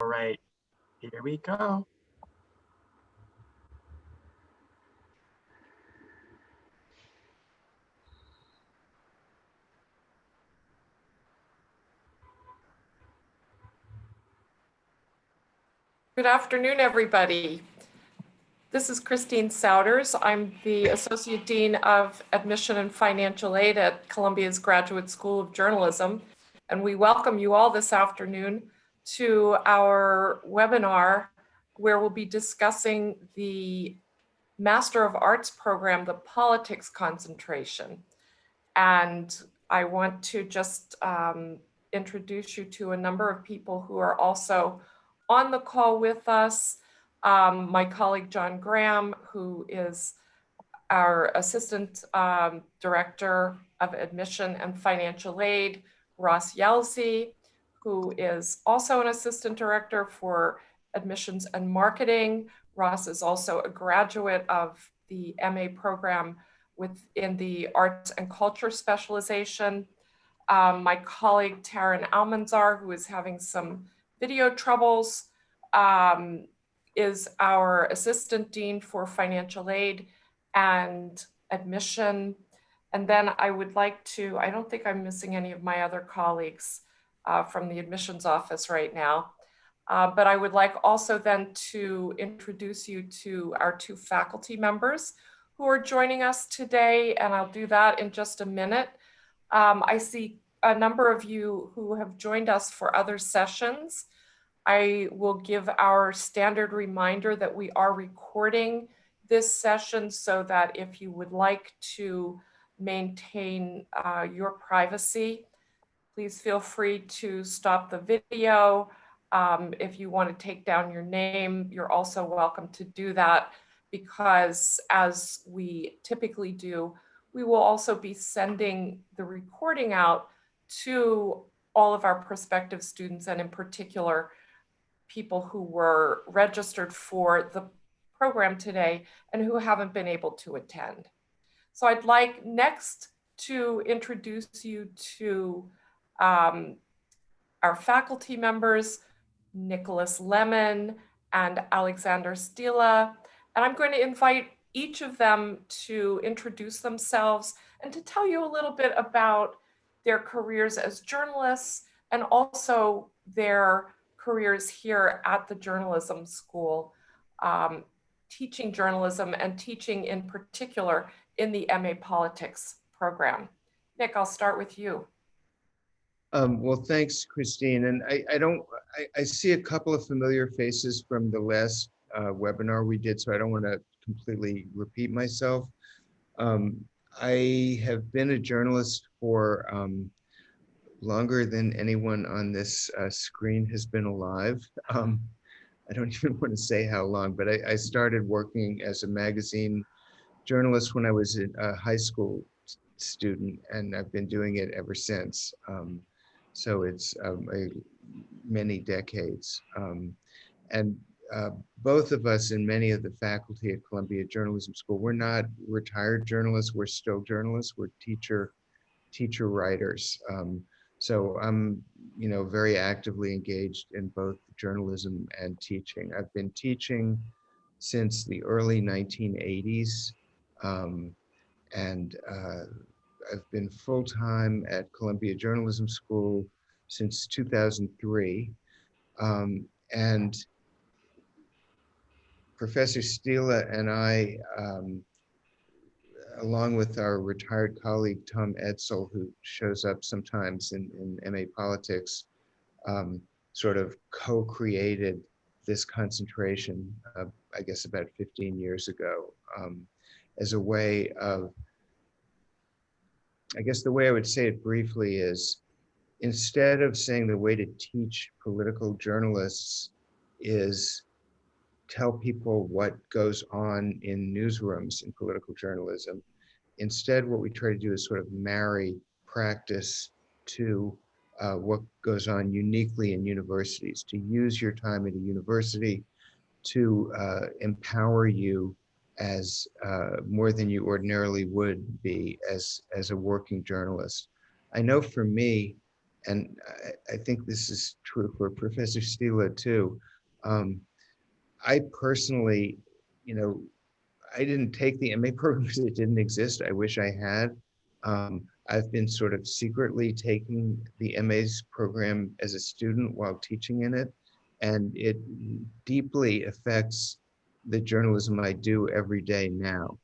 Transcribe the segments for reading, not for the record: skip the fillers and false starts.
All right, here we go. Good afternoon, everybody. This is Christine Souders. I'm the Associate Dean of Admission and Financial Aid at Columbia's Graduate School of Journalism, and we welcome you all this afternoon to our webinar where we'll be discussing the Master of Arts program, the politics concentration. And I want to just introduce you to a number of people who are also on the call with us. My colleague, John Graham, who is our Assistant Director of Admission and Financial Aid, Ross Yelsey, who is also an Assistant Director for Admissions and Marketing. Ross is also a graduate of the MA program within the Arts and Culture specialization. My colleague, Taryn Almanzar, who is having some video troubles, is our Assistant Dean for Financial Aid and Admission. And then I would like to, I don't think I'm missing any of my other colleagues from the admissions office right now. But I would like also then to introduce you to our two faculty members who are joining us today, and I'll do that in just a minute. I see a number of you who have joined us for other sessions. I will give our standard reminder that we are recording this session so that if you would like to maintain your privacy, please feel free to stop the video. If you want to take down your name, you're also welcome to do that, because as we typically do, we will also be sending the recording out to all of our prospective students, and in particular, people who were registered for the program today and who haven't been able to attend. So I'd like next to introduce you to our faculty members, Nicholas Lemann and Alexander Stila. And I'm going to invite each of them to introduce themselves and to tell you a little bit about their careers as journalists and also their careers here at the journalism school, teaching journalism and teaching in particular in the MA Politics program. Nick, I'll start with you. Well, thanks, Christine. And I see a couple of familiar faces from the last webinar we did, so I don't want to completely repeat myself. I have been a journalist for longer than anyone on this screen has been alive. I don't even want to say how long, but I started working as a magazine journalist when I was a high school student, and I've been doing it ever since. So it's many decades. And both of us and many of the faculty at Columbia Journalism School, we're not retired journalists, we're still journalists, we're teacher writers. So I'm, very actively engaged in both journalism and teaching. I've been teaching since the early 1980s, and I've been full-time at Columbia Journalism School since 2003. And Professor Stila and I, along with our retired colleague, Tom Edsel, who shows up sometimes in MA Politics, sort of co-created this concentration, I guess about 15 years ago, as a way of, I guess the way I would say it briefly is, instead of saying the way to teach political journalists is tell people what goes on in newsrooms in political journalism, instead what we try to do is sort of marry practice to what goes on uniquely in universities, to use your time at a university to empower you as more than you ordinarily would be as a working journalist. I know for me, and I think this is true for Professor Stila too. I personally, you know, I didn't take the MA program because it didn't exist. I wish I had. I've been sort of secretly taking the MA's program as a student while teaching in it, and it deeply affects the journalism I do every day now.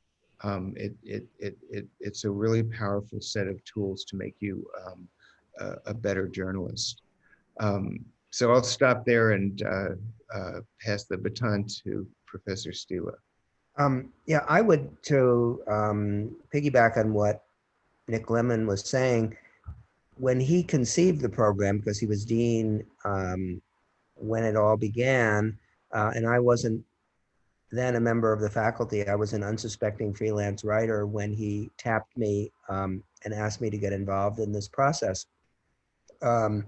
It's a really powerful set of tools to make you a better journalist. So I'll stop there and pass the baton to Professor Stila. Yeah, I would to piggyback on what Nick Lemann was saying. When he conceived the program, because he was dean when it all began, and I wasn't then a member of the faculty. I was an unsuspecting freelance writer when he tapped me and asked me to get involved in this process. And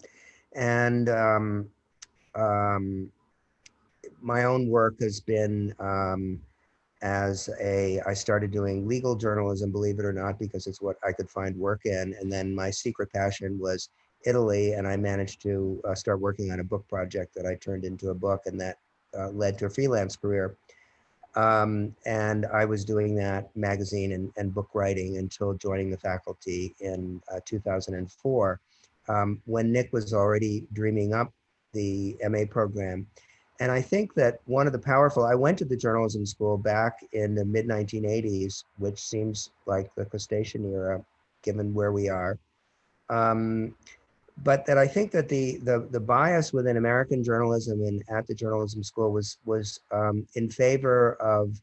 my own work has been I started doing legal journalism, believe it or not, because it's what I could find work in. And then my secret passion was Italy, and I managed to start working on a book project that I turned into a book, and that led to a freelance career. And I was doing that magazine and book writing until joining the faculty in 2004, when Nick was already dreaming up the MA program. And I think that one of the I went to the journalism school back in the mid 1980s, which seems like the crustacean era, given where we are. But that I think that the bias within American journalism and at the journalism school was in favor of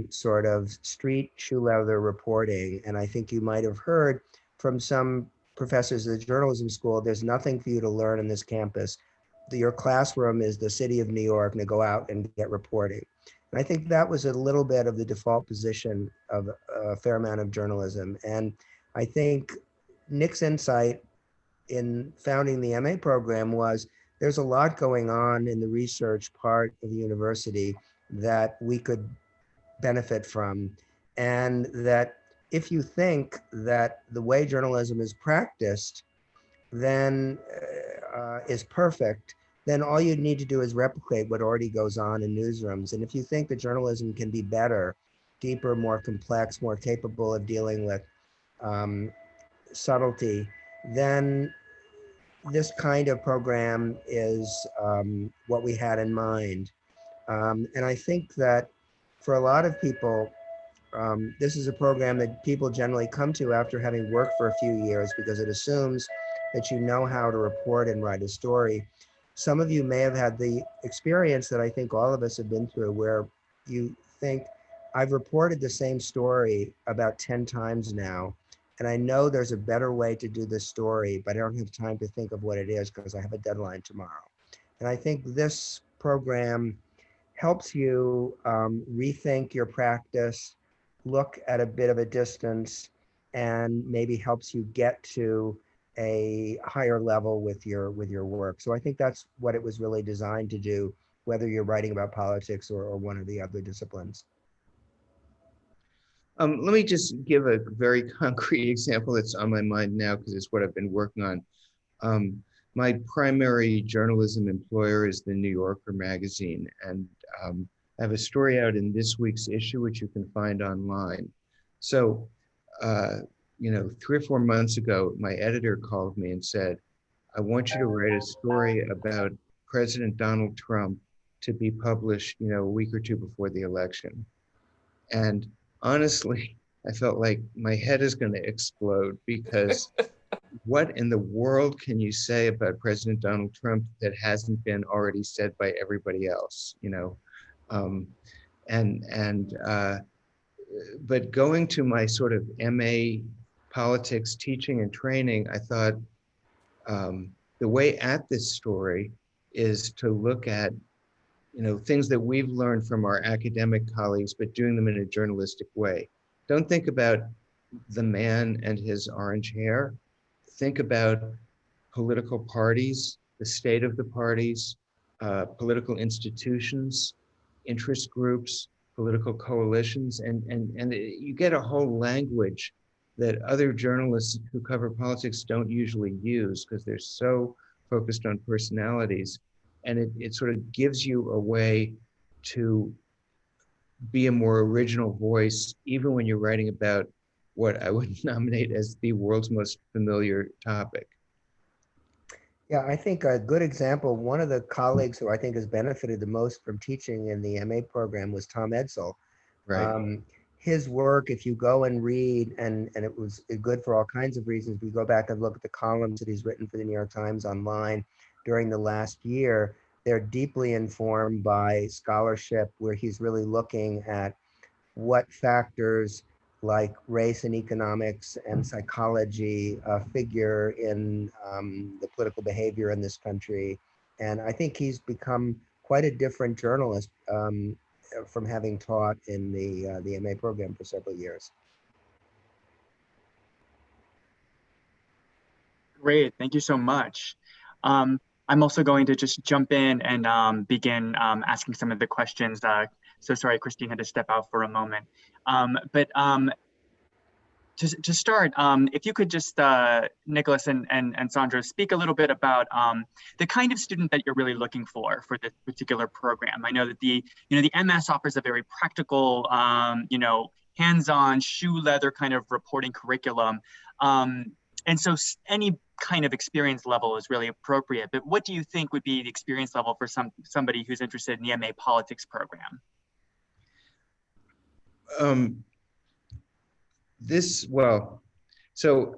sort of street shoe leather reporting. And I think you might have heard from some professors of the journalism school, there's nothing for you to learn in this campus. Your classroom is the city of New York, and to go out and get reporting. And I think that was a little bit of the default position of a fair amount of journalism. And I think Nick's insight in founding the MA program was there's a lot going on in the research part of the university that we could benefit from. And that if you think that the way journalism is practiced then is perfect, then all you need to do is replicate what already goes on in newsrooms. And if you think that journalism can be better, deeper, more complex, more capable of dealing with subtlety, then this kind of program is what we had in mind. And I think that for a lot of people, this is a program that people generally come to after having worked for a few years because it assumes that you know how to report and write a story. Some of you may have had the experience that I think all of us have been through, where you think, I've reported the same story about 10 times now, and I know there's a better way to do this story, but I don't have time to think of what it is because I have a deadline tomorrow. And I think this program helps you rethink your practice, look at a bit of a distance, and maybe helps you get to a higher level with your work. So I think that's what it was really designed to do, whether you're writing about politics or one of the other disciplines. Let me just give a very concrete example that's on my mind now because it's what I've been working on. My primary journalism employer is the New Yorker magazine, and I have a story out in this week's issue, which you can find online. So, 3 or 4 months ago, my editor called me and said, I want you to write a story about President Donald Trump to be published, a week or two before the election. And honestly, I felt like my head is going to explode because what in the world can you say about President Donald Trump that hasn't been already said by everybody else, but going to my sort of MA politics teaching and training, I thought the way at this story is to look at, things that we've learned from our academic colleagues, but doing them in a journalistic way. Don't think about the man and his orange hair. Think about political parties, the state of the parties, political institutions, interest groups, political coalitions, and you get a whole language that other journalists who cover politics don't usually use because they're so focused on personalities. And it sort of gives you a way to be a more original voice, even when you're writing about what I would nominate as the world's most familiar topic. Yeah, I think a good example, one of the colleagues who I think has benefited the most from teaching in the MA program was Tom Edsel. Right. His work, if you go and read, and it was good for all kinds of reasons, we go back and look at the columns that he's written for the New York Times online during the last year, they're deeply informed by scholarship where he's really looking at what factors like race and economics and psychology figure in the political behavior in this country. And I think he's become quite a different journalist from having taught in the MA program for several years. Great, thank you so much. I'm also going to just jump in and begin asking some of the questions. So sorry, Christine had to step out for a moment. To start, if you could just, Nicholas and Sandra, speak a little bit about the kind of student that you're really looking for this particular program. I know that the MS offers a very practical, hands-on, shoe leather kind of reporting curriculum. And so any kind of experience level is really appropriate, but what do you think would be the experience level for somebody who's interested in the MA politics program? So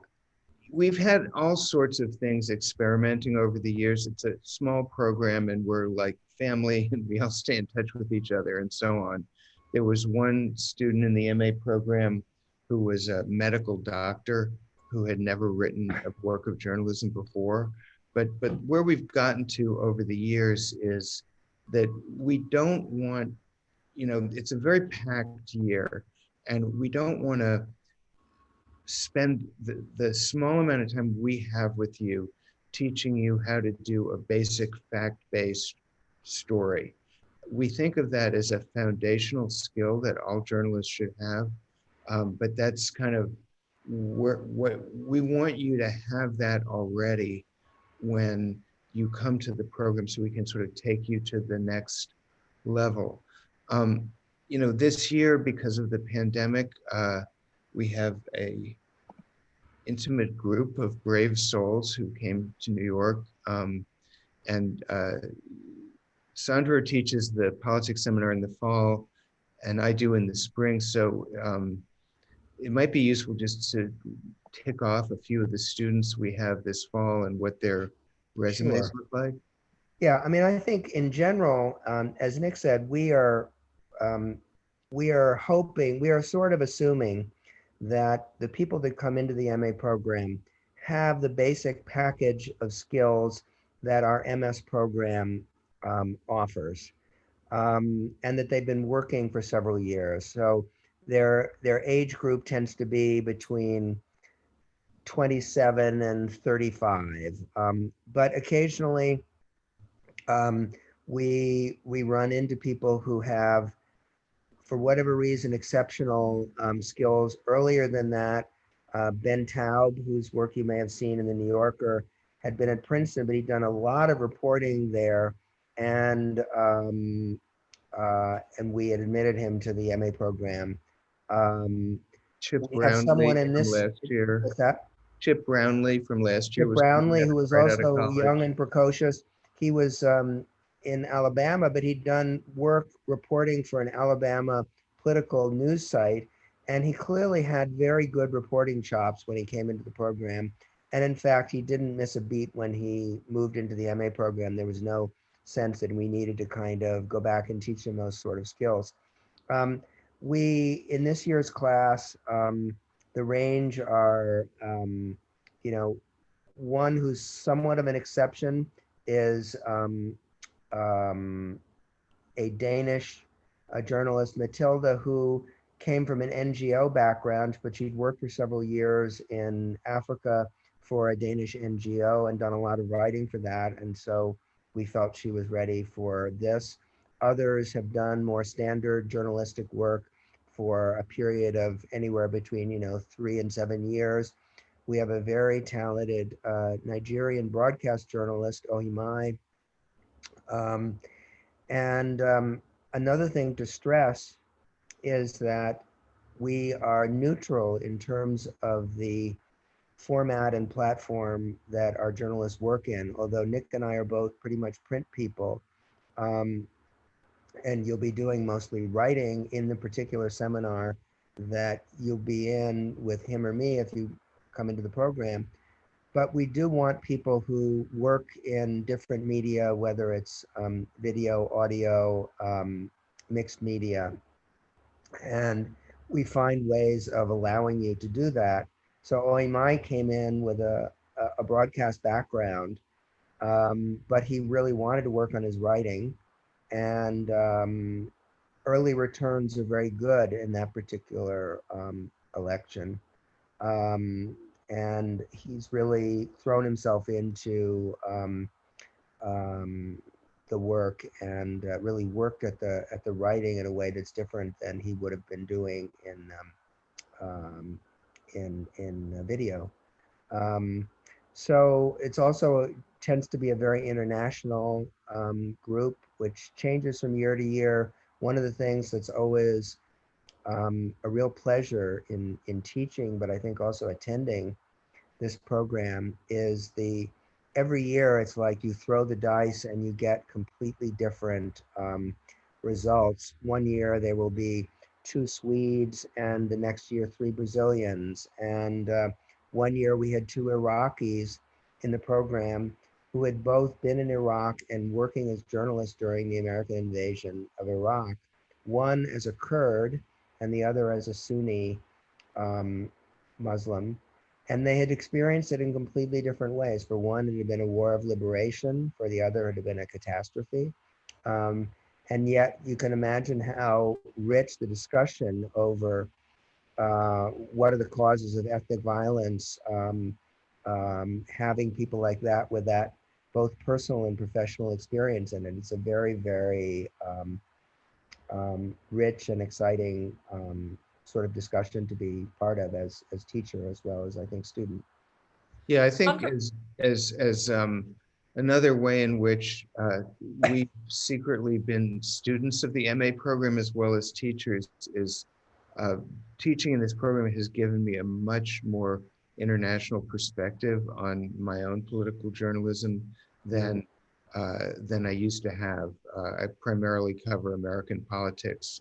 we've had all sorts of things experimenting over the years. It's a small program and we're like family and we all stay in touch with each other and so on. There was one student in the MA program who was a medical doctor who had never written a work of journalism before. But where we've gotten to over the years is that we don't want, it's a very packed year and we don't want to spend the small amount of time we have with you teaching you how to do a basic fact-based story. We think of that as a foundational skill that all journalists should have, but that's kind of what we want you to have that already when you come to the program so we can sort of take you to the next level. This year, because of the pandemic, we have a intimate group of brave souls who came to New York. And Sandra teaches the politics seminar in the fall, and I do in the spring. So it might be useful just to tick off a few of the students we have this fall and what their resumes look like. Yeah, I mean, I think in general, as Nick said, we are hoping, we are sort of assuming that the people that come into the MA program have the basic package of skills that our MS program offers, and that they've been working for several years. So their age group tends to be between 27 and 35, but occasionally we run into people who have, for whatever reason, exceptional skills. Earlier than that, Ben Taub, whose work you may have seen in the New Yorker, had been at Princeton, but he'd done a lot of reporting there, and we had admitted him to the MA program. Chip we have Brownlee someone in from this. last year. What's that? Chip Brownlee from last year. Chip Brownlee, who was right out of also college. young and precocious. He was in Alabama, but he'd done work reporting for an Alabama political news site. And he clearly had very good reporting chops when he came into the program. And in fact, he didn't miss a beat when he moved into the MA program. There was no sense that we needed to kind of go back and teach him those sort of skills. In this year's class, the range are, one who's somewhat of an exception is a Danish journalist, Matilda, who came from an NGO background, but she'd worked for several years in Africa for a Danish NGO and done a lot of writing for that. And so we felt she was ready for this. Others have done more standard journalistic work for a period of anywhere between, 3 and 7 years. We have a very talented Nigerian broadcast journalist, Ohimai. And another thing to stress is that we are neutral in terms of the format and platform that our journalists work in, although Nick and I are both pretty much print people. And you'll be doing mostly writing in the particular seminar that you'll be in with him or me if you come into the program. But we do want people who work in different media, whether it's video, audio, mixed media. And we find ways of allowing you to do that. So Oimai came in with a broadcast background, but he really wanted to work on his writing. And early returns are very good in that particular election. And he's really thrown himself into the work and really worked at the writing in a way that's different than he would have been doing in video. So it's also tends to be a very international group, which changes from year to year. One of the things that's always a real pleasure in teaching, but I think also attending this program is every year it's like you throw the dice and you get completely different results. One year there will be 2 Swedes, and the next year 3 Brazilians. And one year we had 2 Iraqis in the program who had both been in Iraq and working as journalists during the American invasion of Iraq. One as a Kurd and the other as a Sunni Muslim. And they had experienced it in completely different ways. For one, it had been a war of liberation. For the other, it had been a catastrophe. And yet you can imagine how rich the discussion over what are the causes of ethnic violence, having people like that with that both personal and professional experience in it. It's a very, very rich and exciting sort of discussion to be part of as teacher as well as I think student. Yeah, I think as another way in which we've secretly been students of the MA program as well as teachers is teaching in this program has given me a much more international perspective on my own political journalism than I used to have. I primarily cover American politics,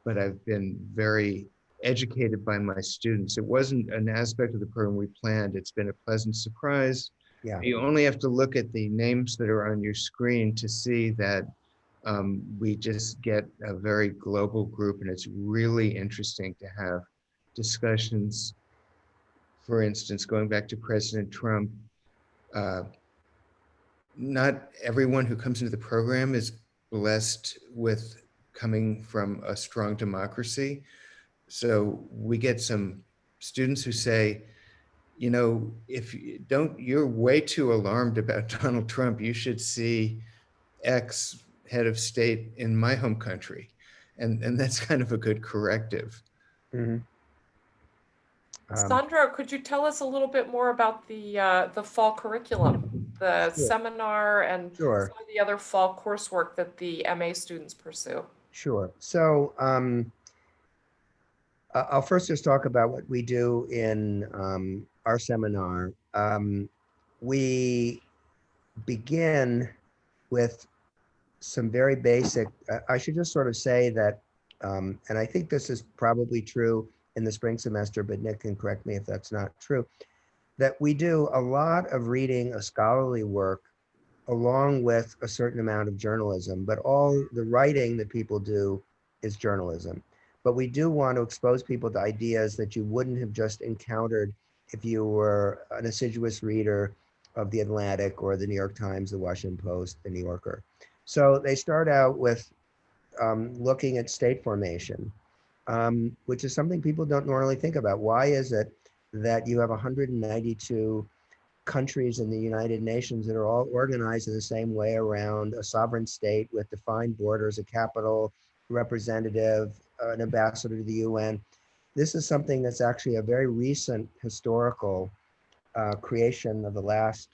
but I've been very educated by my students. It wasn't an aspect of the program we planned. It's been a pleasant surprise. Yeah. You only have to look at the names that are on your screen to see that we just get a very global group, and it's really interesting to have discussions. For instance, going back to President Trump, not everyone who comes into the program is blessed with coming from a strong democracy. So we get some students who say, if you don't, you're way too alarmed about Donald Trump. You should see X head of state in my home country. And that's kind of a good corrective. Mm-hmm. Sandra, could you tell us a little bit more about the fall curriculum, the seminar, and some of the other fall coursework that the MA students pursue? Sure. So I'll first just talk about what we do in our seminar. We begin with some very basic, I should just sort of say that, and I think this is probably true in the spring semester, but Nick can correct me if that's not true, that we do a lot of reading of scholarly work along with a certain amount of journalism, but all the writing that people do is journalism. But we do want to expose people to ideas that you wouldn't have just encountered if you were an assiduous reader of The Atlantic or the New York Times, the Washington Post, the New Yorker. So they start out with looking at state formation, which is something people don't normally think about. Why is it that you have 192 countries in the United Nations that are all organized in the same way around a sovereign state with defined borders, a capital, representative, an ambassador to the UN. This is something that's actually a very recent historical creation of the last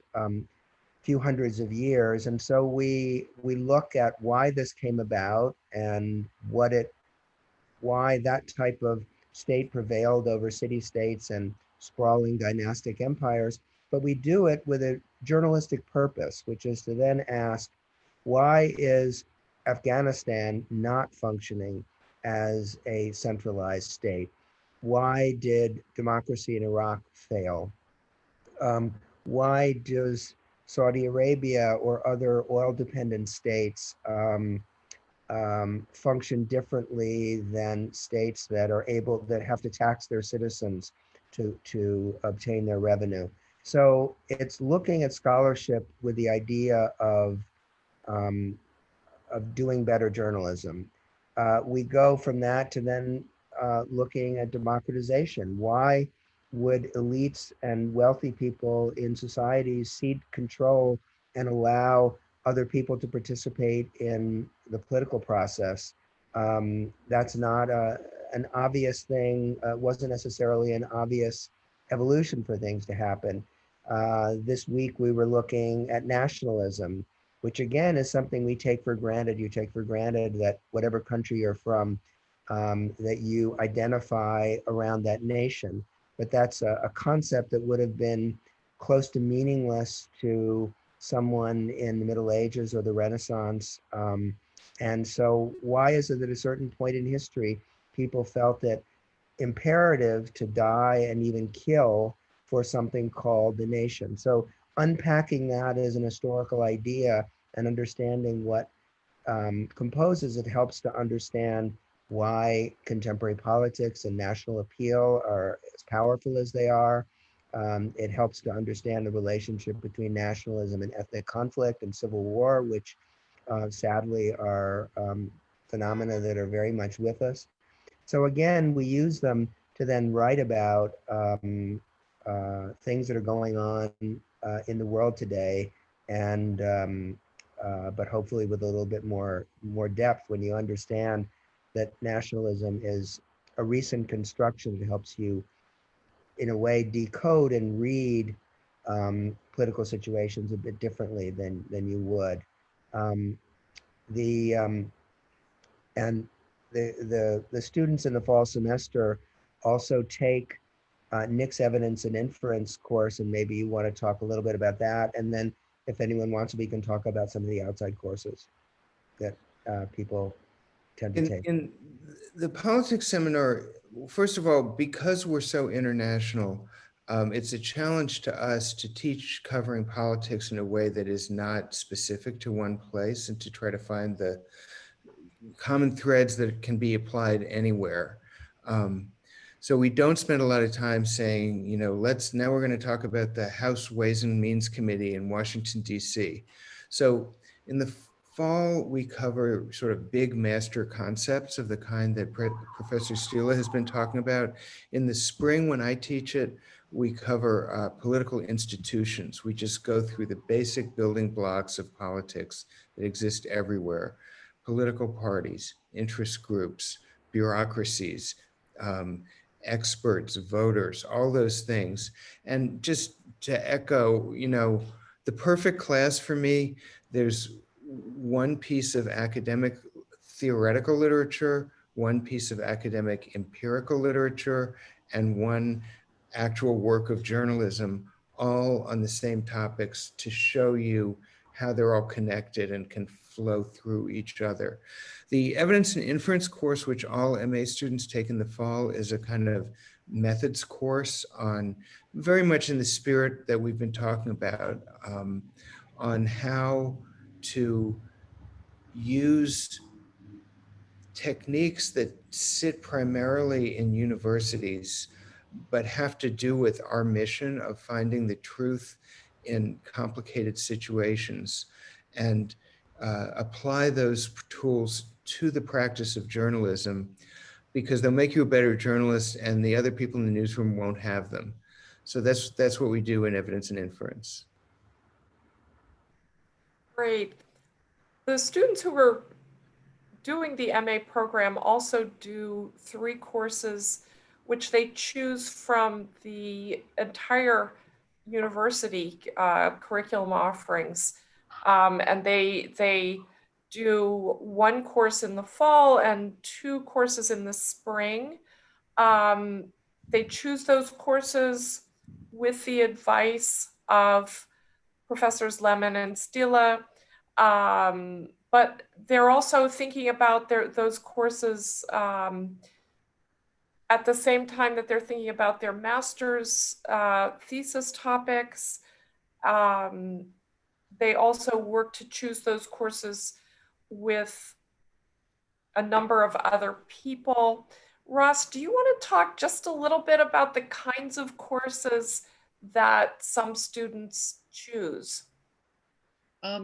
few hundreds of years. And so we look at why this came about and why that type of state prevailed over city-states and sprawling dynastic empires. But we do it with a journalistic purpose, which is to then ask, why is Afghanistan not functioning as a centralized state? Why did democracy in Iraq fail? Why does Saudi Arabia or other oil-dependent states function differently than states that have to tax their citizens to obtain their revenue? So it's looking at scholarship with the idea um, of doing better journalism. We go from that to then looking at democratization. Why would elites and wealthy people in societies cede control and allow other people to participate in the political process? That's not an obvious thing, wasn't necessarily an obvious evolution for things to happen. This week we were looking at nationalism, which again is something we take for granted. You take for granted that whatever country you're from, that you identify around that nation. But that's a concept that would have been close to meaningless to someone in the Middle Ages or the Renaissance. And so why is it that at a certain point in history, people felt it imperative to die and even kill for something called the nation? So unpacking that as an historical idea and understanding what composes it helps to understand why contemporary politics and national appeal are as powerful as they are. It helps to understand the relationship between nationalism and ethnic conflict and civil war, which sadly are phenomena that are very much with us. So again, we use them to then write about things that are going on in the world today, and but hopefully with a little bit more depth when you understand that nationalism is a recent construction that helps you, in a way, decode and read political situations a bit differently than you would. Um, the and the students in the fall semester also take Nick's Evidence and Inference course, and maybe you want to talk a little bit about that. And then if anyone wants, we can talk about some of the outside courses that people tend to take. In the politics seminar, first of all, because we're so international, it's a challenge to us to teach covering politics in a way that is not specific to one place and to try to find the common threads that can be applied anywhere. So we don't spend a lot of time saying, you know, now we're going to talk about the House Ways and Means Committee in Washington, D.C. So in the fall, we cover sort of big master concepts of the kind that Professor Stila has been talking about. In the spring, when I teach it, we cover political institutions. We just go through the basic building blocks of politics that exist everywhere: political parties, interest groups, bureaucracies, experts, voters, all those things. And just to echo, you know, the perfect class for me, there's one piece of academic theoretical literature, one piece of academic empirical literature, and one actual work of journalism, all on the same topics to show you how they're all connected and can flow through each other. The Evidence and Inference course, which all MA students take in the fall, is a kind of methods course on, very much in the spirit that we've been talking about, on how to use techniques that sit primarily in universities, but have to do with our mission of finding the truth in complicated situations, and apply those tools to the practice of journalism, because they'll make you a better journalist and the other people in the newsroom won't have them. So that's what we do in Evidence and Inference. Great. The students who were doing the MA program also do 3 courses which they choose from the entire university curriculum offerings. And they do 1 course in the fall and 2 courses in the spring. They choose those courses with the advice of Professors Lemann and Stila, but they're also thinking about those courses at the same time that they're thinking about their master's thesis topics. They also work to choose those courses with a number of other people. Ross, do you want to talk just a little bit about the kinds of courses that some students choose?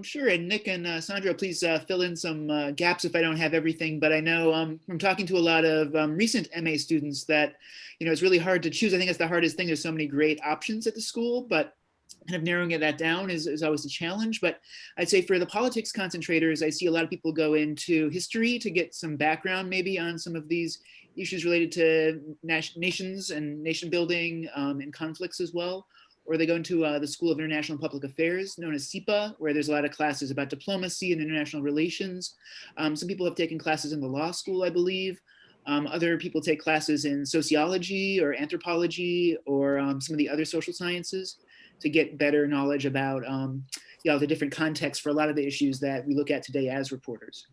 Sure, and Nick and Sandra, please fill in some gaps if I don't have everything. But I know from talking to a lot of recent MA students that, it's really hard to choose. I think it's the hardest thing. There's so many great options at the school, but kind of narrowing that down is always a challenge. But I'd say for the politics concentrators, I see a lot of people go into history to get some background maybe on some of these issues related to nations and nation building and conflicts as well. Or they go into the School of International and Public Affairs, known as SIPA, where there's a lot of classes about diplomacy and international relations. Some people have taken classes in the law school, I believe. Other people take classes in sociology or anthropology or some of the other social sciences to get better knowledge about the different contexts for a lot of the issues that we look at today as reporters.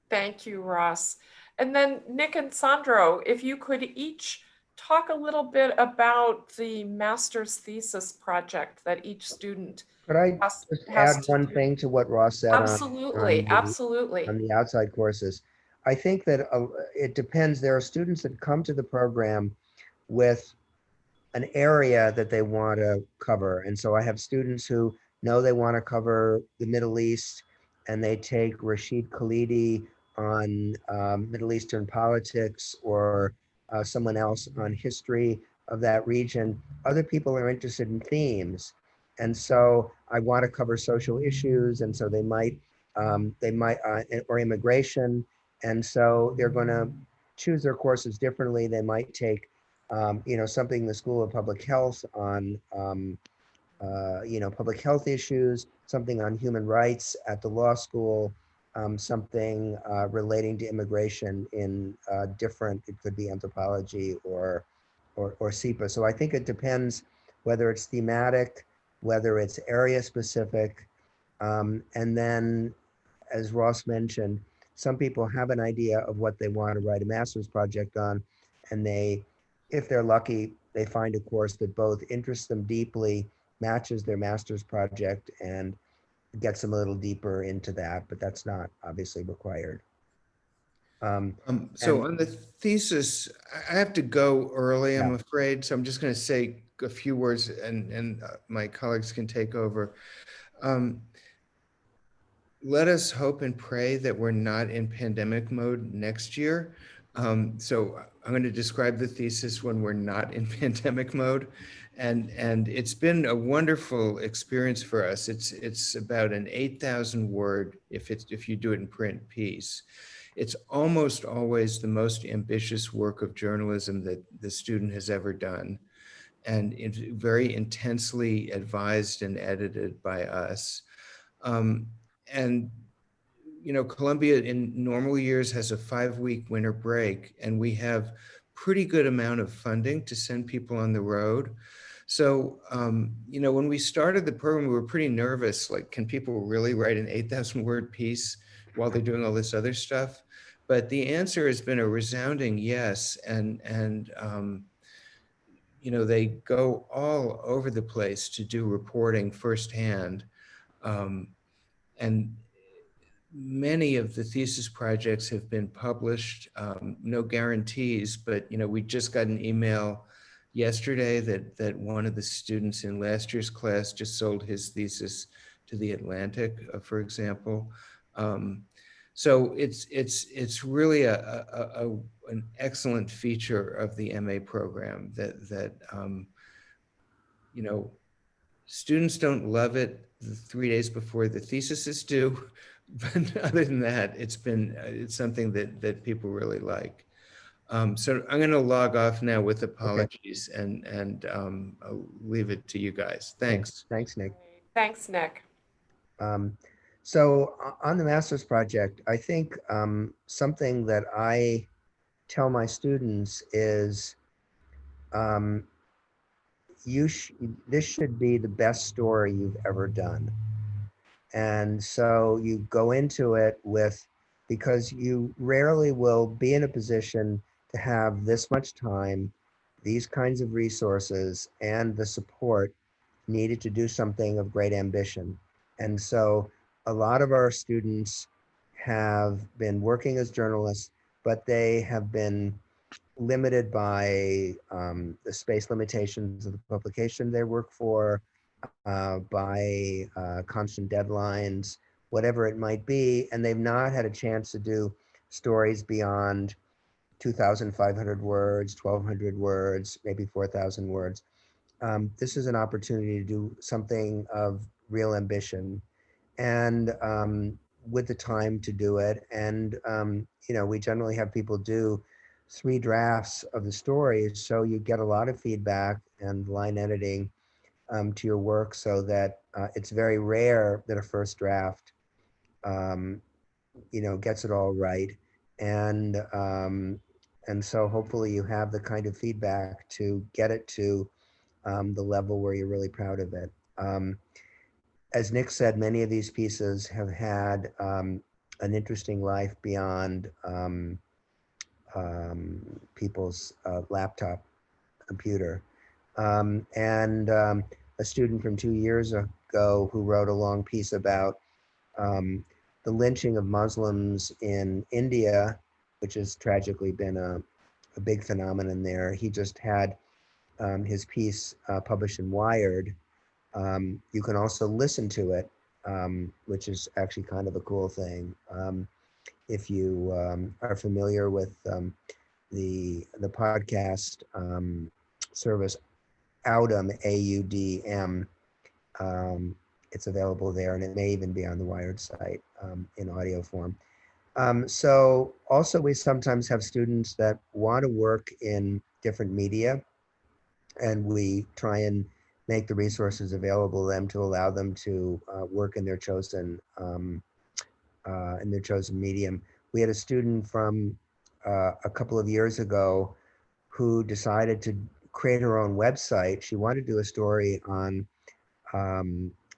Thank you, Ross. And then Nick and Sandro, if you could each talk a little bit about the master's thesis project that each student Could I just add one thing to what Ross said? Absolutely, absolutely. On the outside courses. I think that it depends. There are students that come to the program with an area that they want to cover. And so I have students who know they want to cover the Middle East, and they take Rashid Khalidi on Middle Eastern politics, or someone else on history of that region. Other people are interested in themes. And so I want to cover social issues. And so they might, or immigration. And so they're going to choose their courses differently. They might take, something in the School of Public Health on, public health issues, something on human rights at the law school, something relating to immigration in different, it could be anthropology or SIPA. So I think it depends whether it's thematic, whether it's area specific. And then, as Ross mentioned, some people have an idea of what they want to write a master's project on, and they, if they're lucky, they find a course that both interests them deeply, matches their master's project, and gets them a little deeper into that, but that's not obviously required. So on the thesis, I have to go early, I'm Yeah. afraid. So I'm just going to say a few words, and my colleagues can take over. Let us hope and pray that we're not in pandemic mode next year. So I'm going to describe the thesis when we're not in pandemic mode. And it's been a wonderful experience for us. It's about an 8,000 word, if you do it in print, piece. It's almost always the most ambitious work of journalism that the student has ever done. And it's very intensely advised and edited by us. And Columbia in normal years has a 5-week winter break, and we have pretty good amount of funding to send people on the road. So, when we started the program, we were pretty nervous, like, can people really write an 8,000 word piece while they're doing all this other stuff? But the answer has been a resounding yes. And they go all over the place to do reporting firsthand. And many of the thesis projects have been published, no guarantees, but we just got an email yesterday that one of the students in last year's class just sold his thesis to the Atlantic, for example. So it's really an excellent feature of the MA program that students don't love it the 3 days before the thesis is due, but other than that, it's something that people really like. So I'm going to log off now with apologies, and I'll leave it to you guys. Thanks. Thanks, Nick. Thanks, Nick. So on the master's project, I think something that I tell my students is this should be the best story you've ever done. And so you go into it because you rarely will be in a position to have this much time, these kinds of resources, and the support needed to do something of great ambition. And so a lot of our students have been working as journalists, but they have been limited by the space limitations of the publication they work for, by constant deadlines, whatever it might be, and they've not had a chance to do stories beyond 2,500 words, 1,200 words, maybe 4,000 words. This is an opportunity to do something of real ambition, and with the time to do it. And we generally have people do 3 drafts of the story, so you get a lot of feedback and line editing to your work, so that it's very rare that a first draft gets it all right. And so hopefully you have the kind of feedback to get it to the level where you're really proud of it. As Nick said, many of these pieces have had an interesting life beyond people's laptop computer. And a student from 2 years ago who wrote a long piece about the lynching of Muslims in India, which has tragically been a big phenomenon there. He just had his piece published in Wired. You can also listen to it, which is actually kind of a cool thing. If you are familiar with the podcast service Audm, AUDM, it's available there, and it may even be on the Wired site in audio form. So also we sometimes have students that want to work in different media, and we try and make the resources available to them to allow them to work in their chosen medium. We had a student from a couple of years ago who decided to create her own website. She wanted to do a story on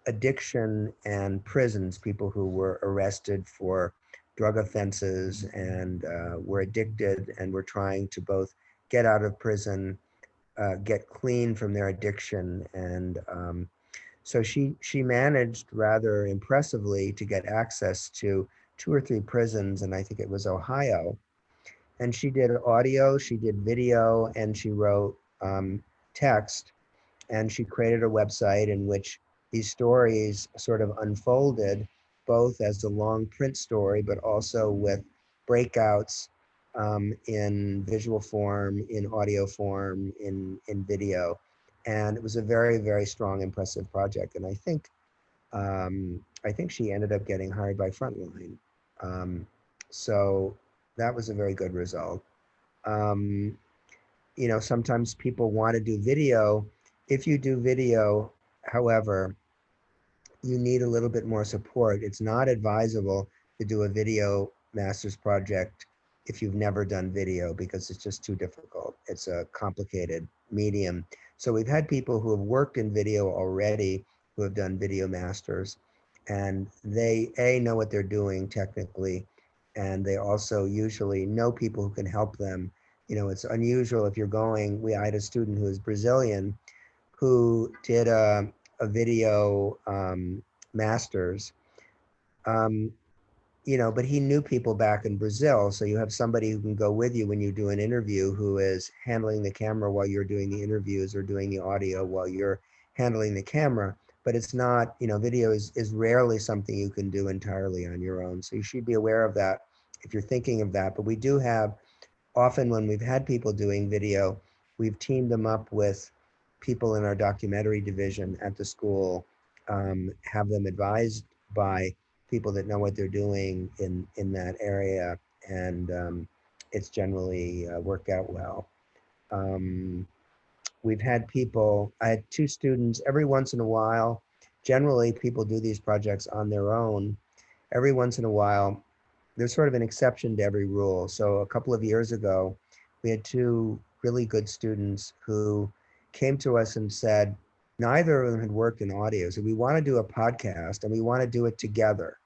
addiction and prisons, people who were arrested for drug offenses and were addicted and were trying to both get out of prison, get clean from their addiction. And so she managed rather impressively to get access to 2 or 3 prisons, and I think it was Ohio. And she did audio, she did video, and she wrote text. And she created a website in which these stories sort of unfolded, both as a long print story, but also with breakouts in visual form, in audio form, in video. And it was a very, very strong, impressive project. And I think she ended up getting hired by Frontline. So that was a very good result. Sometimes people want to do video. If you do video, however, you need a little bit more support. It's not advisable to do a video master's project if you've never done video, because it's just too difficult. It's a complicated medium. So we've had people who have worked in video already who have done video masters, and they know what they're doing technically, and they also usually know people who can help them. It's unusual if you're going. I had a student who is Brazilian who did a video masters, but he knew people back in Brazil. So you have somebody who can go with you when you do an interview, who is handling the camera while you're doing the interviews, or doing the audio while you're handling the camera. But it's not, video is rarely something you can do entirely on your own. So you should be aware of that if you're thinking of that. But we do have, often when we've had people doing video, we've teamed them up with people in our documentary division at the school, have them advised by people that know what they're doing in that area, and it's generally worked out well. We've had people, I had 2 students every once in a while. Generally, people do these projects on their own. Every once in a while, there's sort of an exception to every rule. So a couple of years ago, we had 2 really good students who came to us and said, neither of them had worked in audio. So we want to do a podcast and we want to do it together.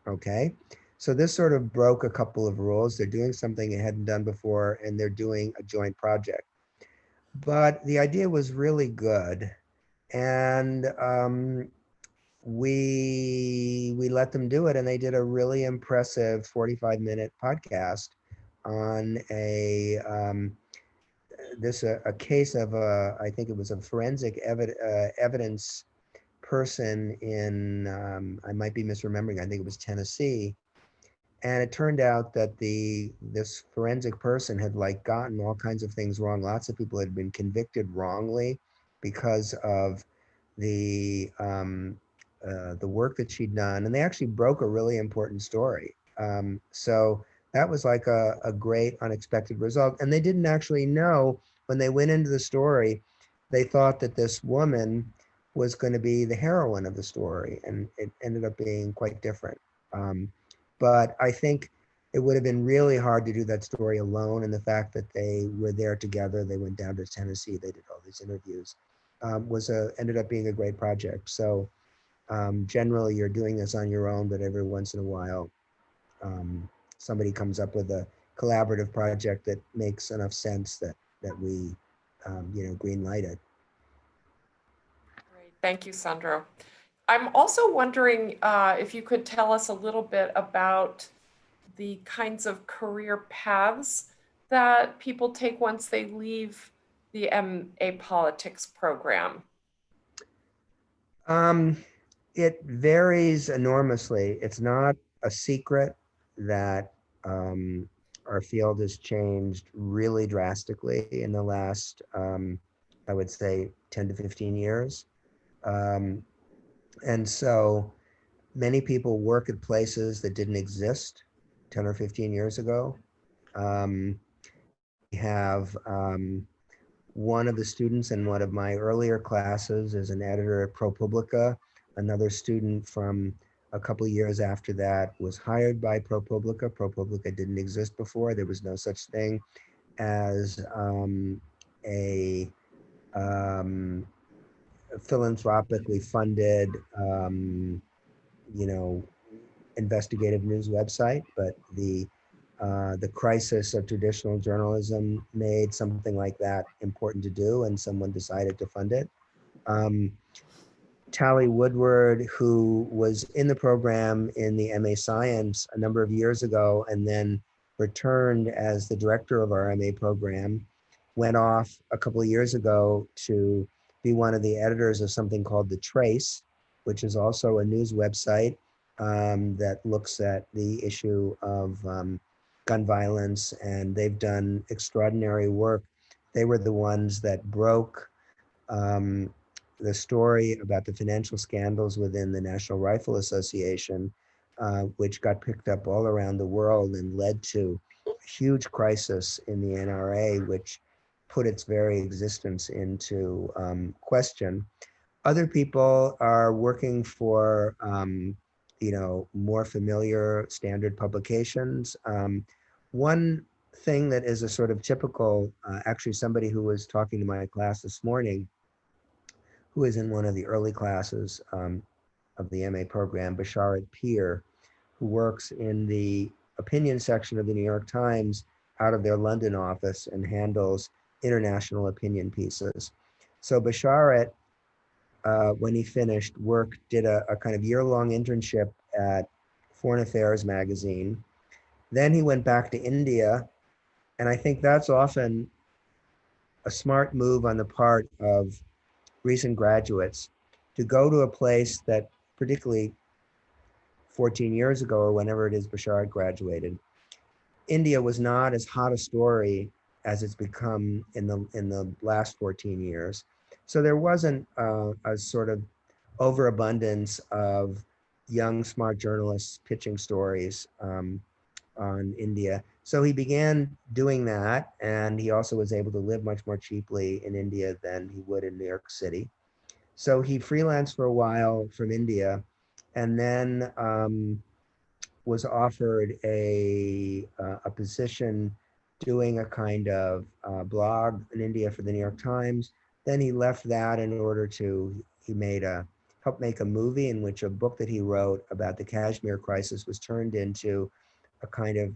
Okay. So this sort of broke a couple of rules. They're doing something they hadn't done before, and they're doing a joint project. But the idea was really good. And we let them do it, and they did a really impressive 45-minute podcast on a case of I think it was a forensic evidence person in I might be misremembering, I think it was Tennessee. And it turned out that this forensic person had like gotten all kinds of things wrong. Lots of people had been convicted wrongly because of the work that she'd done, and they actually broke a really important story. So that was like a great unexpected result. And they didn't actually know when they went into the story, they thought that this woman was going to be the heroine of the story, and it ended up being quite different. But I think it would have been really hard to do that story alone. And the fact that they were there together, they went down to Tennessee, they did all these interviews, ended up being a great project. So generally you're doing this on your own, but every once in a while, somebody comes up with a collaborative project that makes enough sense that we, green light it. Great. Thank you, Sandro. I'm also wondering if you could tell us a little bit about the kinds of career paths that people take once they leave the MA Politics program. It varies enormously. It's not a secret that our field has changed really drastically in the last, I would say, 10 to 15 years. And so many people work at places that didn't exist 10 or 15 years ago. We have one of the students in one of my earlier classes is an editor at ProPublica. Another student from a couple of years after that was hired by ProPublica. ProPublica didn't exist before. There was no such thing as a philanthropically funded, investigative news website, but the crisis of traditional journalism made something like that important to do, and someone decided to fund it. Tally Woodward, who was in the program in the MA Science a number of years ago and then returned as the director of our MA program, went off a couple of years ago to be one of the editors of something called The Trace, which is also a news website that looks at the issue of gun violence, and they've done extraordinary work. They were the ones that broke the story about the financial scandals within the National Rifle Association, which got picked up all around the world and led to a huge crisis in the NRA, which put its very existence into question. Other people are working for more familiar standard publications. One thing that is a sort of typical, actually somebody who was talking to my class this morning, who is in one of the early classes of the MA program, Basharat Peer, who works in the opinion section of the New York Times out of their London office and handles international opinion pieces. So Basharat, when he finished work, did a kind of year-long internship at Foreign Affairs magazine. Then he went back to India, and I think that's often a smart move on the part of recent graduates to go to a place that, particularly 14 years ago or whenever it is Basharat graduated, India was not as hot a story as it's become in the last 14 years. So there wasn't a sort of overabundance of young, smart journalists pitching stories on India. So he began doing that, and he also was able to live much more cheaply in India than he would in New York City. So he freelanced for a while from India, and then was offered a position doing a kind of blog in India for the New York Times. Then he left that in order to, he made a, helped make a movie in which a book that he wrote about the Kashmir crisis was turned into a kind of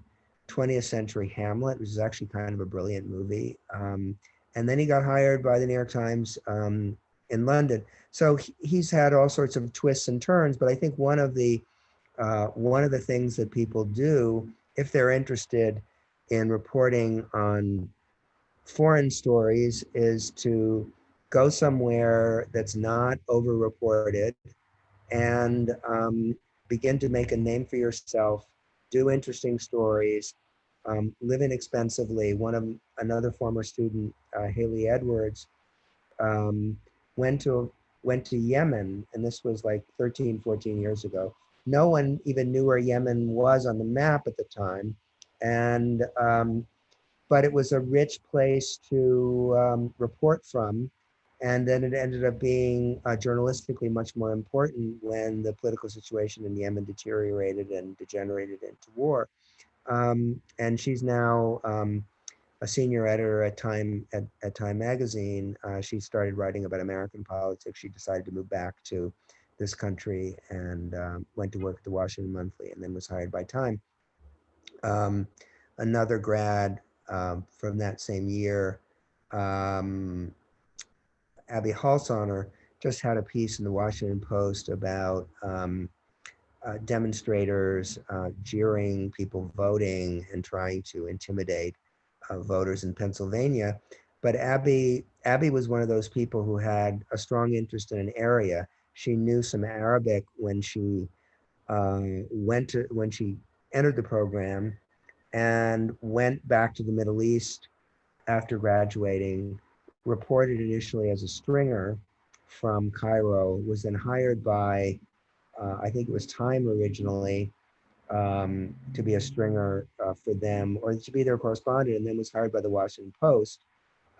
20th century Hamlet, which is actually kind of a brilliant movie. And then he got hired by the New York Times in London. So he's had all sorts of twists and turns, but I think one of the things that people do if they're interested in reporting on foreign stories is to go somewhere that's not over-reported and begin to make a name for yourself, do interesting stories, live inexpensively. Another former student, Haley Edwards, um, went to Yemen, and this was like 13, 14 years ago. No one even knew where Yemen was on the map at the time, and but it was a rich place to report from. And then it ended up being journalistically much more important when the political situation in Yemen deteriorated and degenerated into war. And she's now a senior editor at Time Magazine. She started writing about American politics. She decided to move back to this country and went to work at the Washington Monthly and then was hired by Time. Another grad from that same year, Abby Halsoner, just had a piece in the Washington Post about demonstrators jeering people voting and trying to intimidate voters in Pennsylvania. But Abby was one of those people who had a strong interest in an area. She knew some Arabic when she when she entered the program, and went back to the Middle East after graduating, reported initially as a stringer from Cairo, was then hired by, I think it was Time originally, to be a stringer for them, or to be their correspondent, and then was hired by the Washington Post.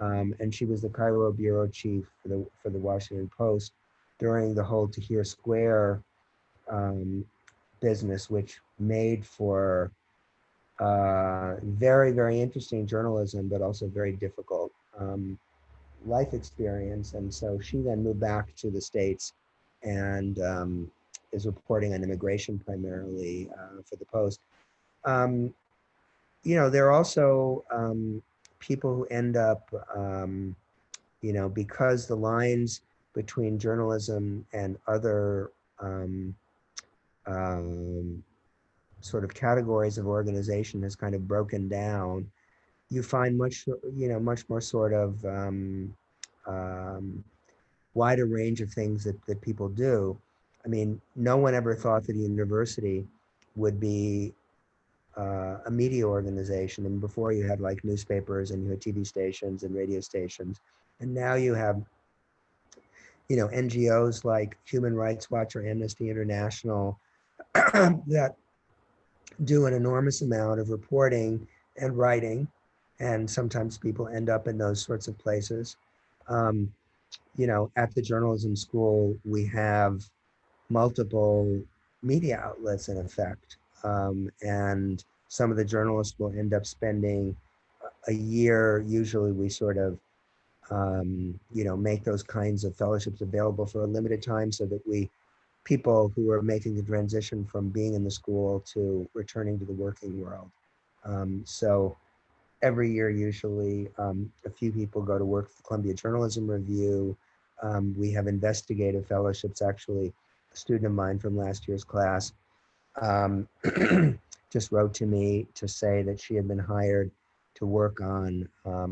And she was the Cairo bureau chief for the Washington Post during the whole Tahrir Square business, which made for very, very interesting journalism, but also very difficult life experience. And so she then moved back to the States and is reporting on immigration primarily for the Post. You know, there are also people who end up, you know, because the lines between journalism and other sort of categories of organization has kind of broken down, you find much more sort of wider range of things that people do. I mean, no one ever thought that a university would be a media organization. And before you had like newspapers and you had TV stations and radio stations. And now you have, you know, NGOs like Human Rights Watch or Amnesty International that do an enormous amount of reporting and writing. And sometimes people end up in those sorts of places. You know, at the journalism school, we have multiple media outlets in effect. And some of the journalists will end up spending a year. Usually we sort of, you know, make those kinds of fellowships available for a limited time so that people who are making the transition from being in the school to returning to the working world. So every year, usually a few people go to work for the Columbia Journalism Review. We have investigative fellowships. Actually, a student of mine from last year's class just wrote to me to say that she had been hired to work on a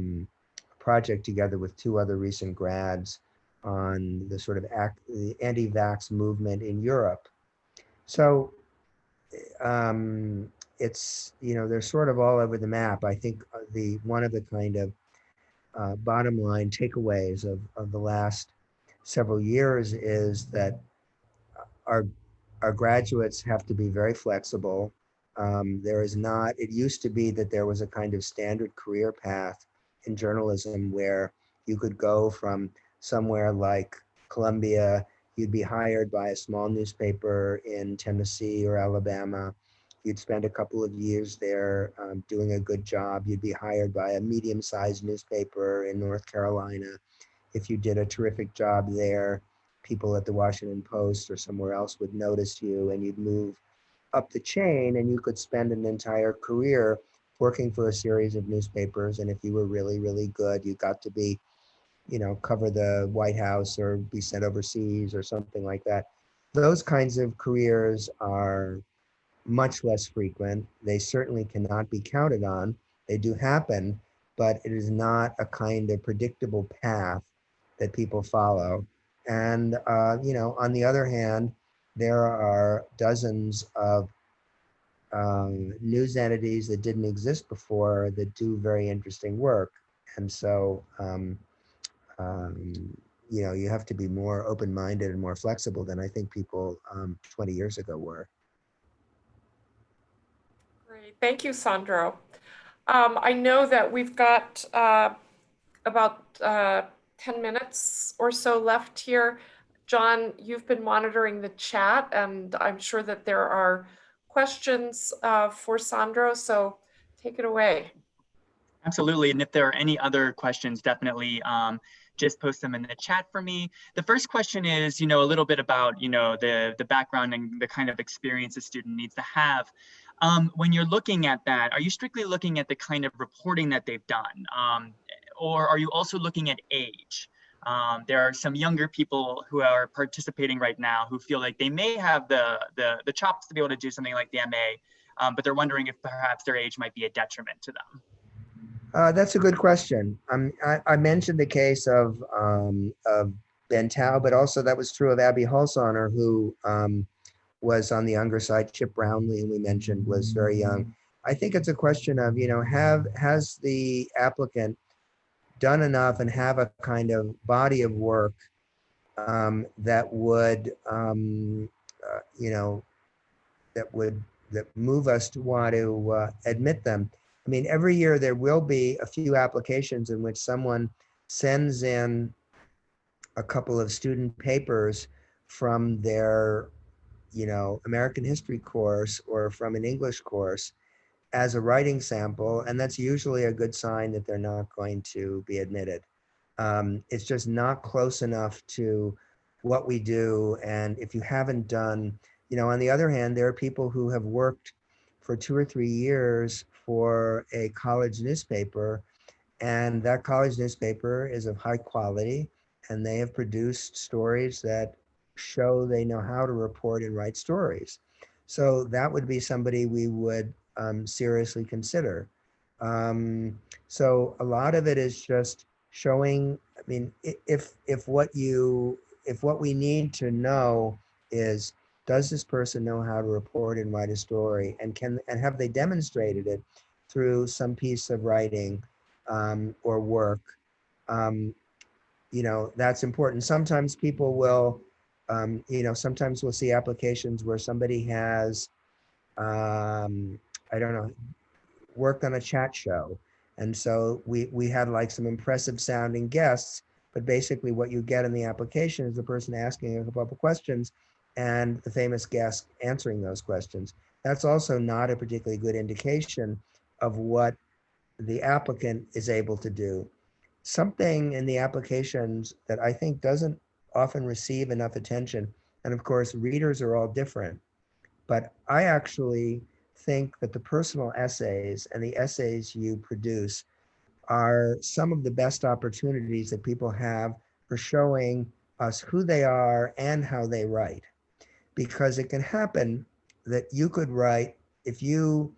project together with two other recent grads on the sort of the anti-vax movement in Europe. So it's, you know, they're sort of all over the map. I think one of the kind of bottom line takeaways of the last several years is that our our graduates have to be very flexible. There is not, it used to be that there was a kind of standard career path in journalism where you could go from somewhere like Columbia, you'd be hired by a small newspaper in Tennessee or Alabama. You'd spend a couple of years there doing a good job. You'd be hired by a medium-sized newspaper in North Carolina. If you did a terrific job there, people at the Washington Post or somewhere else would notice you, and you'd move up the chain, and you could spend an entire career working for a series of newspapers. And if you were really, really good, you got to be, cover the White House or be sent overseas or something like that. Those kinds of careers are much less frequent. They certainly cannot be counted on. They do happen, but it is not a kind of predictable path that people follow. And, on the other hand, there are dozens of news entities that didn't exist before that do very interesting work. And so, you have to be more open-minded and more flexible than I think people 20 years ago were. Great, thank you, Sandro. I know that we've got about 10 minutes or so left here. John, you've been monitoring the chat, and I'm sure that there are questions for Sandro, so take it away. Absolutely. And if there are any other questions, definitely just post them in the chat for me. The first question is, a little bit about, the background and the kind of experience a student needs to have. When you're looking at that, are you strictly looking at the kind of reporting that they've done? Or are you also looking at age? There are some younger people who are participating right now who feel like they may have the chops to be able to do something like the MA, but they're wondering if perhaps their age might be a detriment to them. That's a good question. I mentioned the case of Ben Tao, but also that was true of Abby Halshorner, who was on the younger side. Chip Brownlee, we mentioned, was very young. I think it's a question of, has the applicant done enough and have a kind of body of work that would, that move us to want to admit them. I mean, every year there will be a few applications in which someone sends in a couple of student papers from their, American history course or from an English course as a writing sample, and that's usually a good sign that they're not going to be admitted. It's just not close enough to what we do, and if you haven't done, on the other hand, there are people who have worked for 2 or 3 years for a college newspaper, and that college newspaper is of high quality, and they have produced stories that show they know how to report and write stories. So that would be somebody we would seriously consider. So a lot of it is just showing, I mean, if what we need to know is, does this person know how to report and write a story, and have they demonstrated it through some piece of writing or work? That's important. Sometimes people will, sometimes we'll see applications where somebody has, I don't know, worked on a chat show. And so we had like some impressive sounding guests, but basically what you get in the application is the person asking a couple of questions and the famous guest answering those questions. That's also not a particularly good indication of what the applicant is able to do. Something in the applications that I think doesn't often receive enough attention, and of course, readers are all different, but I actually think that the personal essays and the essays you produce are some of the best opportunities that people have for showing us who they are and how they write. Because it can happen that you could write, if you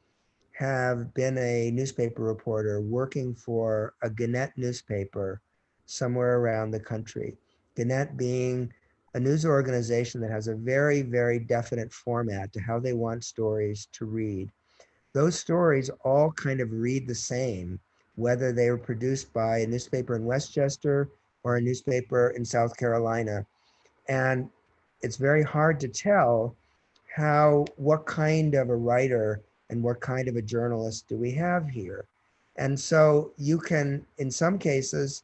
have been a newspaper reporter working for a Gannett newspaper somewhere around the country, Gannett being a news organization that has a very, very definite format to how they want stories to read. Those stories all kind of read the same, whether they were produced by a newspaper in Westchester or a newspaper in South Carolina. And it's very hard to tell what kind of a writer and what kind of a journalist do we have here? And so you can, in some cases,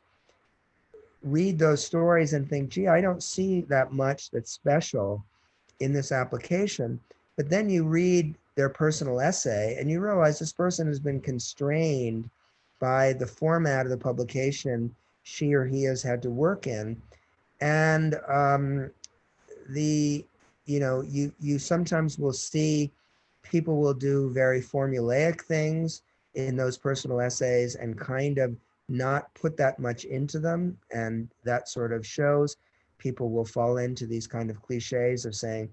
read those stories and think, gee, I don't see that much that's special in this application. But then you read their personal essay and you realize this person has been constrained by the format of the publication she or he has had to work in. And you sometimes will see people will do very formulaic things in those personal essays and kind of not put that much into them. And that sort of shows. People will fall into these kind of cliches of saying,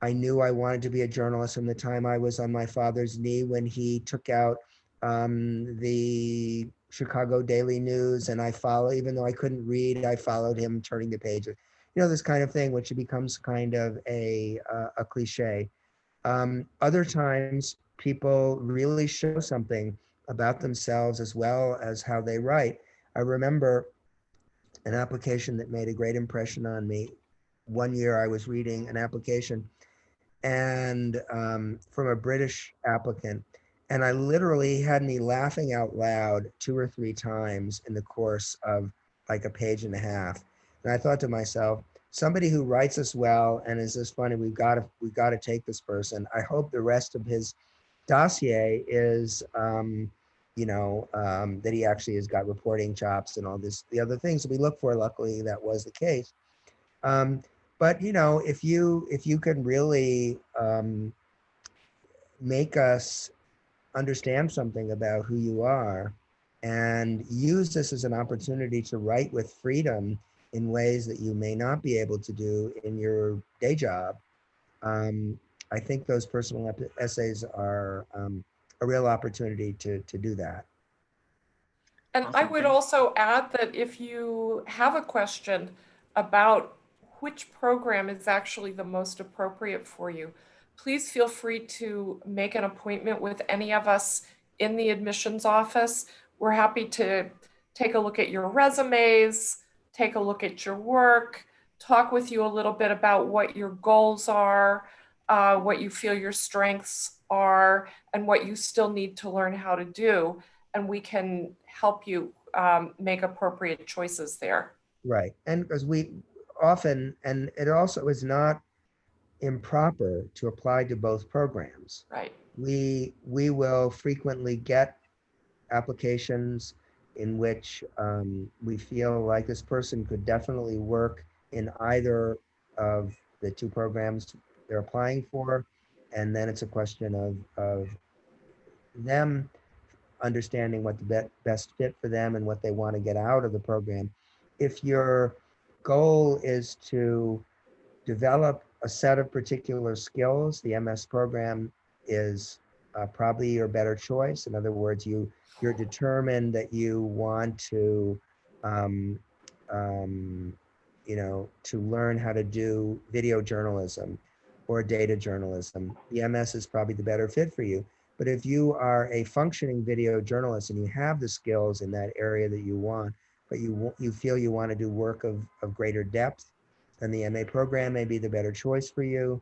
I knew I wanted to be a journalist from the time I was on my father's knee when he took out the Chicago Daily News, and I followed, even though I couldn't read, I followed him turning the pages. This kind of thing, which becomes kind of a cliche. Other times, people really show something about themselves as well as how they write. I remember an application that made a great impression on me. One year I was reading an application and from a British applicant, and I literally had me laughing out loud 2 or 3 times in the course of like a page and a half. And I thought to myself, somebody who writes us well and is this funny, we've got to take this person. I hope the rest of his dossier is that he actually has got reporting chops and all this, the other things that we look for. Luckily, that was the case. But if you can really make us understand something about who you are and use this as an opportunity to write with freedom in ways that you may not be able to do in your day job, I think those personal essays are a real opportunity to do that. And Awesome. I would also add that if you have a question about which program is actually the most appropriate for you, please feel free to make an appointment with any of us in the admissions office. We're happy to take a look at your resumes, take a look at your work, talk with you a little bit about what your goals are, what you feel your strengths are, and what you still need to learn how to do. And we can help you make appropriate choices there. Right. And because we often, and it also is not improper to apply to both programs. Right. We will frequently get applications in which we feel like this person could definitely work in either of the 2 programs they're applying for. And then it's a question of them understanding what the best fit for them and what they want to get out of the program. If your goal is to develop a set of particular skills, the MS program is probably your better choice. In other words, you're determined that you want to to learn how to do video journalism or data journalism. The MS is probably the better fit for you. But if you are a functioning video journalist and you have the skills in that area that you want, but you feel you want to do work of greater depth, then the MA program may be the better choice for you.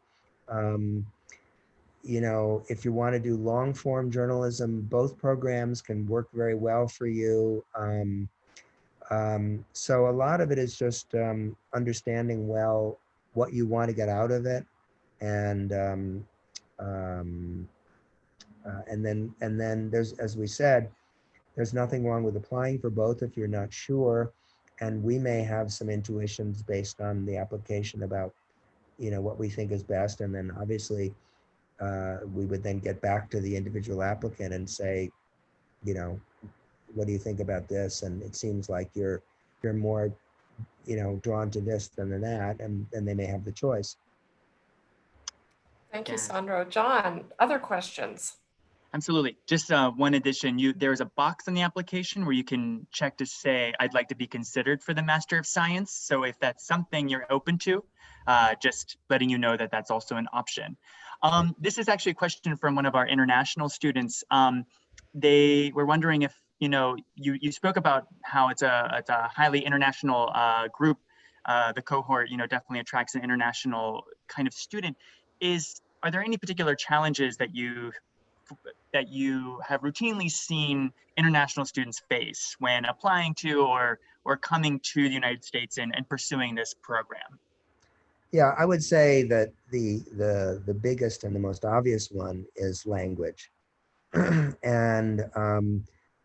If you want to do long form journalism, both programs can work very well for you. So a lot of it is just understanding well what you want to get out of it, and then there's, as we said, there's nothing wrong with applying for both if you're not sure, and we may have some intuitions based on the application about what we think is best, and then obviously we would then get back to the individual applicant and say, what do you think about this? And it seems like you're more drawn to this than to that, and then they may have the choice. Thank you, Sandro. John, other questions? Absolutely. Just one addition. There's a box on the application where you can check to say, I'd like to be considered for the Master of Science. So if that's something you're open to, just letting you know that that's also an option. This is actually a question from one of our international students. They were wondering if, you spoke about how it's a highly international group. The cohort, definitely attracts an international kind of student. are there any particular challenges that you have routinely seen international students face when applying to or coming to the United States and pursuing this program? Yeah, I would say that the biggest and the most obvious one is language. And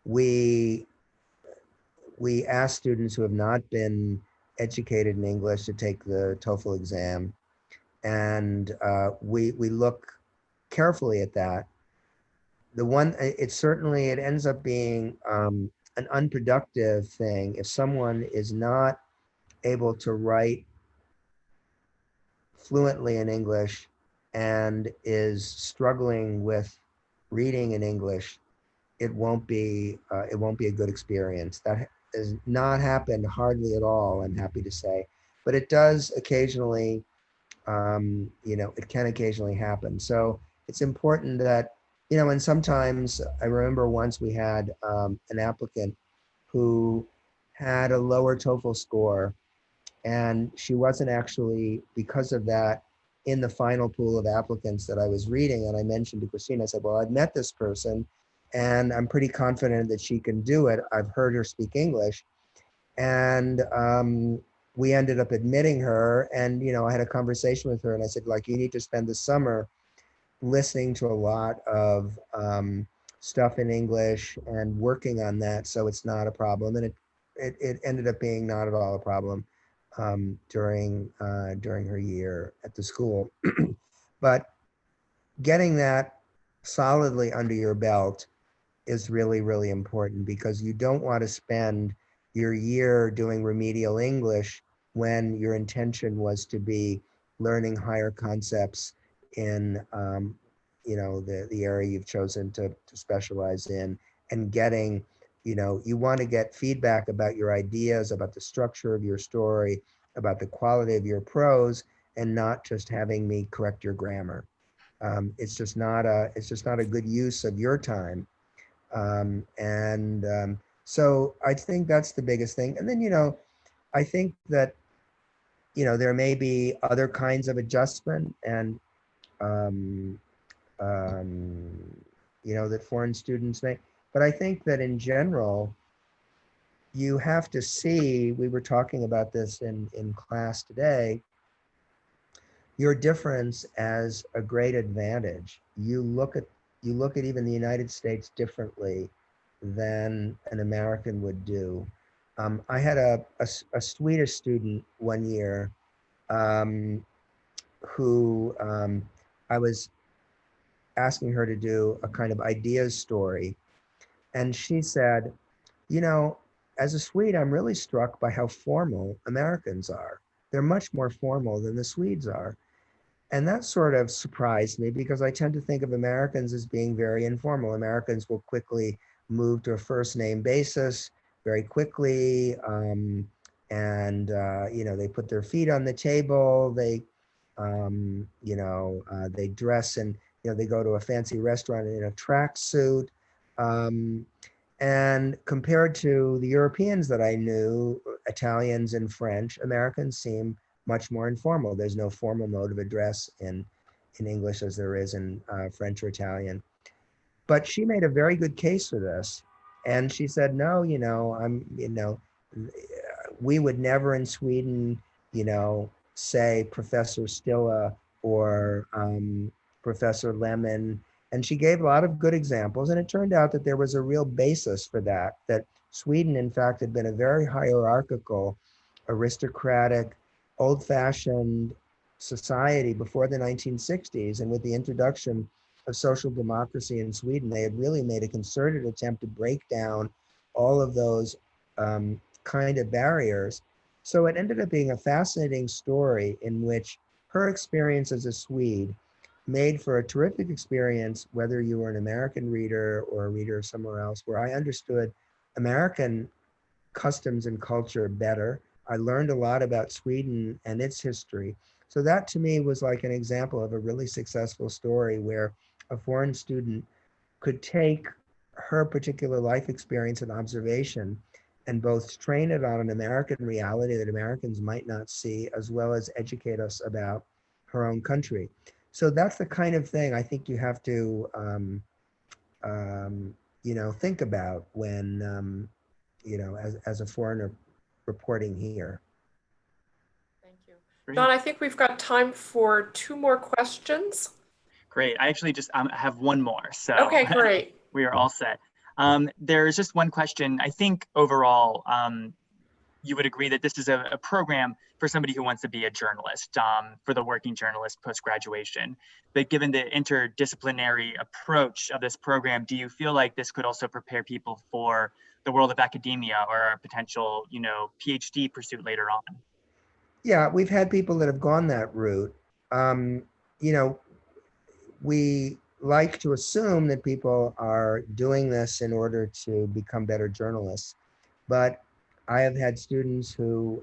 we ask students who have not been educated in English to take the TOEFL exam, and we look carefully at that. It ends up being an unproductive thing if someone is not able to write fluently in English and is struggling with reading in English. It won't be a good experience. That has not happened hardly at all, I'm happy to say, but it does occasionally, it can occasionally happen. So it's important that, and sometimes I remember once we had an applicant who had a lower TOEFL score, and she wasn't actually, because of that, in the final pool of applicants that I was reading. And I mentioned to Christine, I said, well, I've met this person and I'm pretty confident that she can do it. I've heard her speak English. And we ended up admitting her. And, I had a conversation with her and I said, like, you need to spend the summer listening to a lot of stuff in English and working on that, so it's not a problem. And it ended up being not at all a problem during her year at the school. But getting that solidly under your belt is really, really important, because you don't want to spend your year doing remedial English when your intention was to be learning higher concepts in the area you've chosen to specialize in, and getting, you want to get feedback about your ideas, about the structure of your story, about the quality of your prose, and not just having me correct your grammar. It's just not a good use of your time. So I think that's the biggest thing. And then, I think that, there may be other kinds of adjustment and, that foreign students make. But I think that in general, you have to see, we were talking about this in class today, your difference as a great advantage. You look at even the United States differently than an American would do. I had a Swedish student one year who I was asking her to do a kind of ideas story. And she said, as a Swede, I'm really struck by how formal Americans are. They're much more formal than the Swedes are. And that sort of surprised me, because I tend to think of Americans as being very informal. Americans will quickly move to a first name basis very quickly. They put their feet on the table. They dress and, they go to a fancy restaurant in a tracksuit. And compared to the Europeans that I knew, Italians and French, Americans seem much more informal. There's no formal mode of address in English as there is in French or Italian. But she made a very good case for this. And she said, no, we would never in Sweden, say Professor Stila or Professor Lemann. And she gave a lot of good examples. And it turned out that there was a real basis for that Sweden, in fact, had been a very hierarchical, aristocratic, old-fashioned society before the 1960s. And with the introduction of social democracy in Sweden, they had really made a concerted attempt to break down all of those kind of barriers. So it ended up being a fascinating story in which her experience as a Swede made for a terrific experience, whether you were an American reader or a reader somewhere else, where I understood American customs and culture better. I learned a lot about Sweden and its history. So that to me was like an example of a really successful story where a foreign student could take her particular life experience and observation and both train it on an American reality that Americans might not see, as well as educate us about her own country. so that's the kind of thing I think you have to, think about when, as a foreigner reporting here. Thank you. Great. John, I think we've got time for 2 more questions. Great. I actually just have one more. So Okay, great. we are all set. There's just one question. I think overall, you would agree that this is a program for somebody who wants to be a journalist, for the working journalist post-graduation. But given the interdisciplinary approach of this program, do you feel like this could also prepare people for the world of academia or a potential, PhD pursuit later on? Yeah, we've had people that have gone that route. We like to assume that people are doing this in order to become better journalists, but I have had students who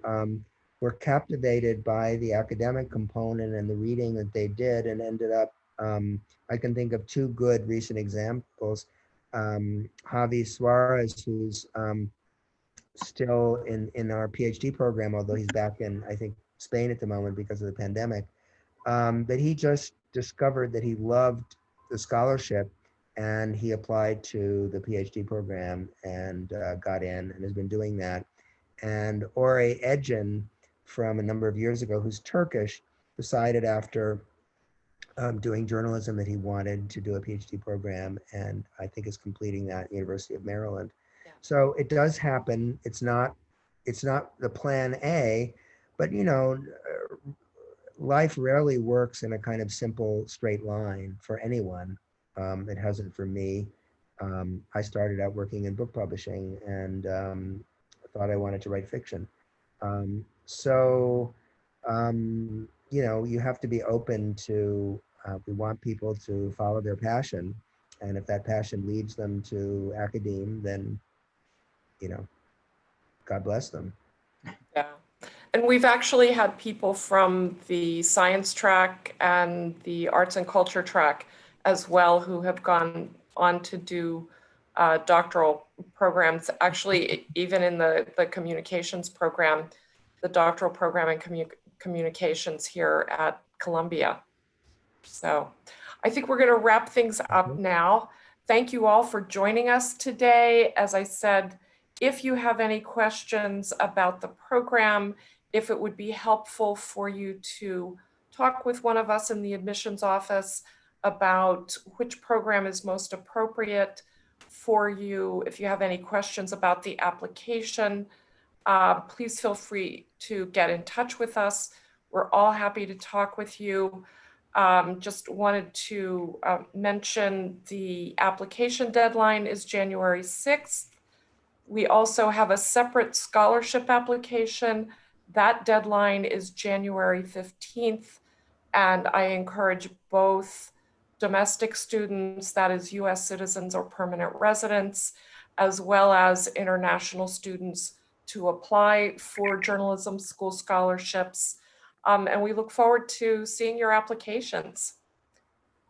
were captivated by the academic component and the reading that they did and ended up, I can think of 2 good recent examples. Javi Suarez, who's still in our PhD program, although he's back in, I think, Spain at the moment because of the pandemic, that he just discovered that he loved the scholarship and he applied to the PhD program and got in and has been doing that. And Ore Edgen, from a number of years ago, who's Turkish, decided after doing journalism that he wanted to do a PhD program, and I think is completing that at the University of Maryland. Yeah. So it does happen. It's not the plan A, but life rarely works in a kind of simple straight line for anyone. It hasn't for me. I started out working in book publishing and thought I wanted to write fiction. You have to be open to, we want people to follow their passion. And if that passion leads them to academe, then, God bless them. Yeah. And we've actually had people from the science track and the arts and culture track as well who have gone on to do doctoral programs. Actually, even in the communications program, the doctoral program in communications here at Columbia. So I think we're going to wrap things up now. Thank you all for joining us today. As I said, if you have any questions about the program, if it would be helpful for you to talk with one of us in the admissions office about which program is most appropriate for you, if you have any questions about the application, please feel free to get in touch with us. We're all happy to talk with you. Just wanted to mention the application deadline is January 6th. We also have a separate scholarship application. That deadline is January 15th. And I encourage both domestic students, that is US citizens or permanent residents, as well as international students to apply for journalism school scholarships. And we look forward to seeing your applications.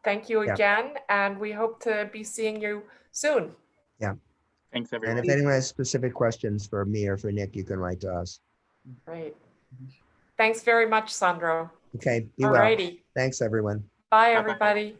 Thank you again, and we hope to be seeing you soon. Yeah. Thanks, everyone. And if anyone has specific questions for me or for Nick, you can write to us. Great. Thanks very much, Sandro. Okay, be well. Alrighty. Thanks, everyone. Bye, Bye-bye. everybody.